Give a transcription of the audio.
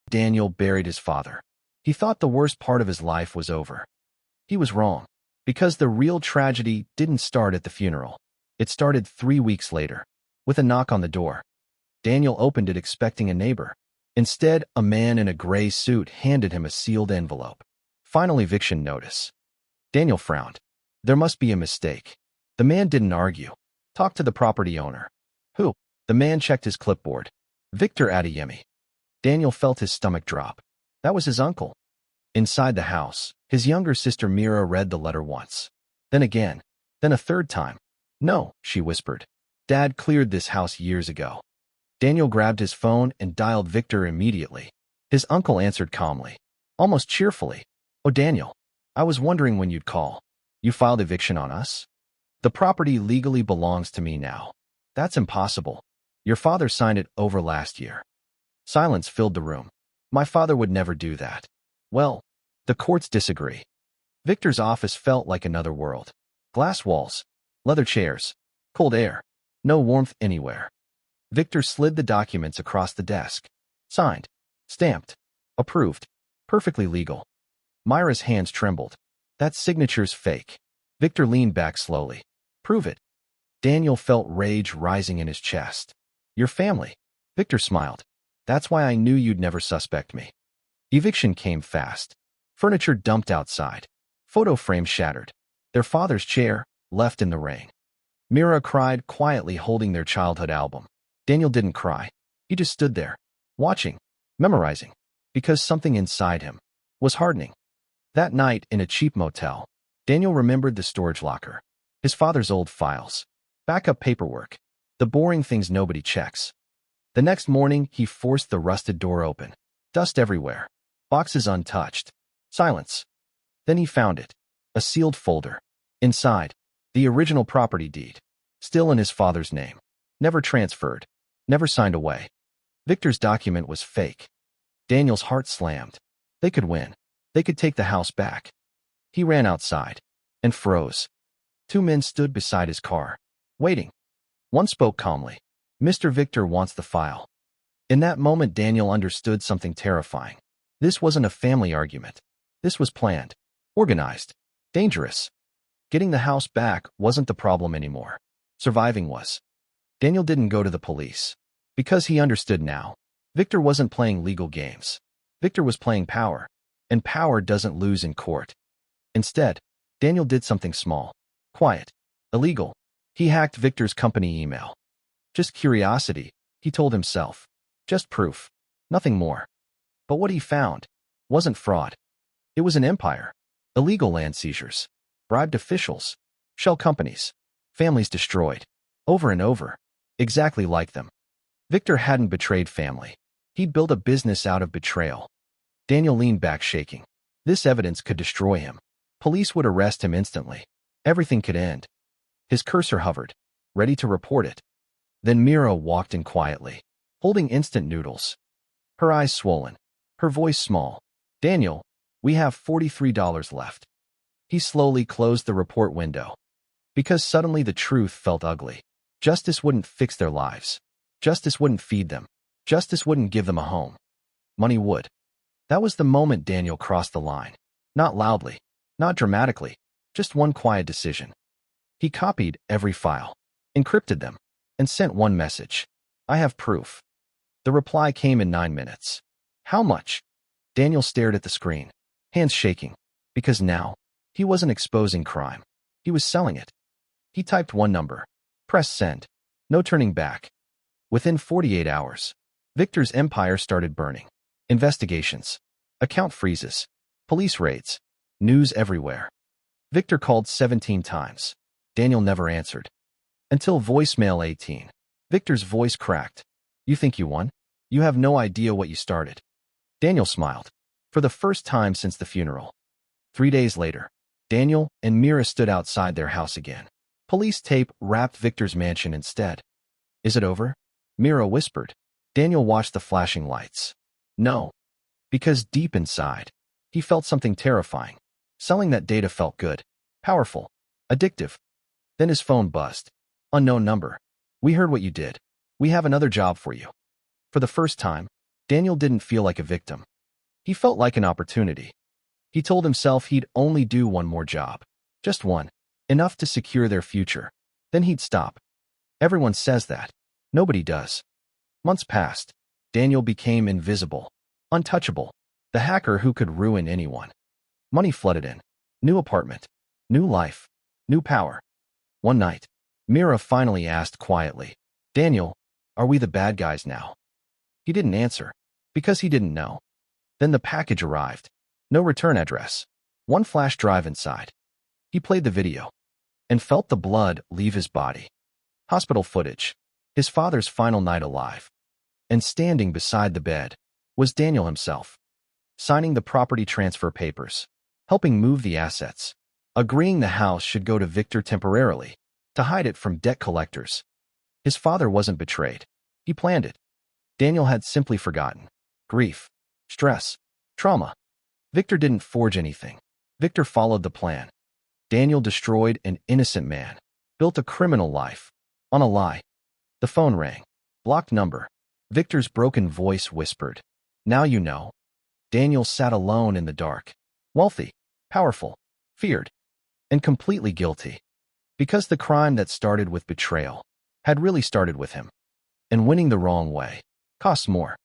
Daniel buried his father. He thought the worst part of his life was over. He was wrong, because the real tragedy didn't start at the funeral. It started 3 weeks later, with a knock on the door. Daniel opened it expecting a neighbor. Instead, a man in a gray suit handed him a sealed envelope. Final eviction notice. Daniel frowned. There must be a mistake. The man didn't argue. Talk to the property owner. Who? The man checked his clipboard. Victor Adeyemi. Daniel felt his stomach drop. That was his uncle. Inside the house, his younger sister Mira read the letter once. Then again. Then a third time. No, she whispered. Dad cleared this house years ago. Daniel grabbed his phone and dialed Victor immediately. His uncle answered calmly, almost cheerfully. Oh, Daniel, I was wondering when you'd call. You filed eviction on us? The property legally belongs to me now. That's impossible. Your father signed it over last year. Silence filled the room. My father would never do that. Well, the courts disagree. Victor's office felt like another world. Glass walls, leather chairs, cold air, no warmth anywhere. Victor slid the documents across the desk. Signed, stamped, approved, perfectly legal. Myra's hands trembled. That signature's fake. Victor leaned back slowly. Prove it. Daniel felt rage rising in his chest. Your family. Victor smiled. That's why I knew you'd never suspect me. Eviction came fast. Furniture dumped outside. Photo frames shattered. Their father's chair, left in the rain. Mira cried quietly holding their childhood album. Daniel didn't cry. He just stood there, watching, memorizing, because something inside him was hardening. That night in a cheap motel, Daniel remembered the storage locker, his father's old files, backup paperwork, the boring things nobody checks. The next morning, he forced the rusted door open. Dust everywhere, boxes untouched, silence. Then he found it, a sealed folder. Inside, the original property deed, still in his father's name, never transferred, never signed away. Victor's document was fake. Daniel's heart slammed. They could win. They could take the house back. He ran outside and froze. 2 men stood beside his car, waiting. One spoke calmly. Mr. Victor wants the file. In that moment, Daniel understood something terrifying. This wasn't a family argument. This was planned, organized, dangerous. Getting the house back wasn't the problem anymore. Surviving was. Daniel didn't go to the police. Because he understood now. Victor wasn't playing legal games. Victor was playing power. And power doesn't lose in court. Instead, Daniel did something small, quiet, illegal. He hacked Victor's company email. Just curiosity, he told himself. Just proof. Nothing more. But what he found wasn't fraud. It was an empire. Illegal land seizures. Bribed officials. Shell companies. Families destroyed. Over and over. Exactly like them. Victor hadn't betrayed family. He'd built a business out of betrayal. Daniel leaned back shaking. This evidence could destroy him. Police would arrest him instantly. Everything could end. His cursor hovered, ready to report it. Then Mira walked in quietly, holding instant noodles. Her eyes swollen, her voice small. Daniel, we have $43 left. He slowly closed the report window. Because suddenly the truth felt ugly. Justice wouldn't fix their lives. Justice wouldn't feed them. Justice wouldn't give them a home. Money would. That was the moment Daniel crossed the line. Not loudly, not dramatically, just one quiet decision. He copied every file, encrypted them, and sent one message. I have proof. The reply came in 9 minutes. How much? Daniel stared at the screen, hands shaking, because now, he wasn't exposing crime. He was selling it. He typed one number. Press send. No turning back. Within 48 hours, Victor's empire started burning. Investigations, account freezes, police raids, news everywhere. Victor called 17 times. Daniel never answered. Until voicemail 18. Victor's voice cracked. You think you won? You have no idea what you started. Daniel smiled. For the first time since the funeral. 3 days later, Daniel and Mira stood outside their house again. Police tape wrapped Victor's mansion instead. Is it over? Mira whispered. Daniel watched the flashing lights. No. Because deep inside, he felt something terrifying. Selling that data felt good, powerful, addictive. Then his phone buzzed. Unknown number. We heard what you did. We have another job for you. For the first time, Daniel didn't feel like a victim. He felt like an opportunity. He told himself he'd only do one more job. Just one. Enough to secure their future. Then he'd stop. Everyone says that. Nobody does. Months passed. Daniel became invisible. Untouchable. The hacker who could ruin anyone. Money flooded in. New apartment. New life. New power. One night, Mira finally asked quietly, "Daniel, are we the bad guys now?" He didn't answer, because he didn't know. Then the package arrived. No return address. One flash drive inside. He played the video and felt the blood leave his body. Hospital footage. His father's final night alive. And standing beside the bed was Daniel himself, signing the property transfer papers, helping move the assets, agreeing the house should go to Victor temporarily to hide it from debt collectors. His father wasn't betrayed. He planned it. Daniel had simply forgotten. Grief, stress, trauma. Victor didn't forge anything. Victor followed the plan. Daniel destroyed an innocent man, built a criminal life on a lie. The phone rang. Blocked number. Victor's broken voice whispered, "Now you know." Daniel sat alone in the dark, wealthy, powerful, feared, and completely guilty. Because the crime that started with betrayal had really started with him. And winning the wrong way costs more.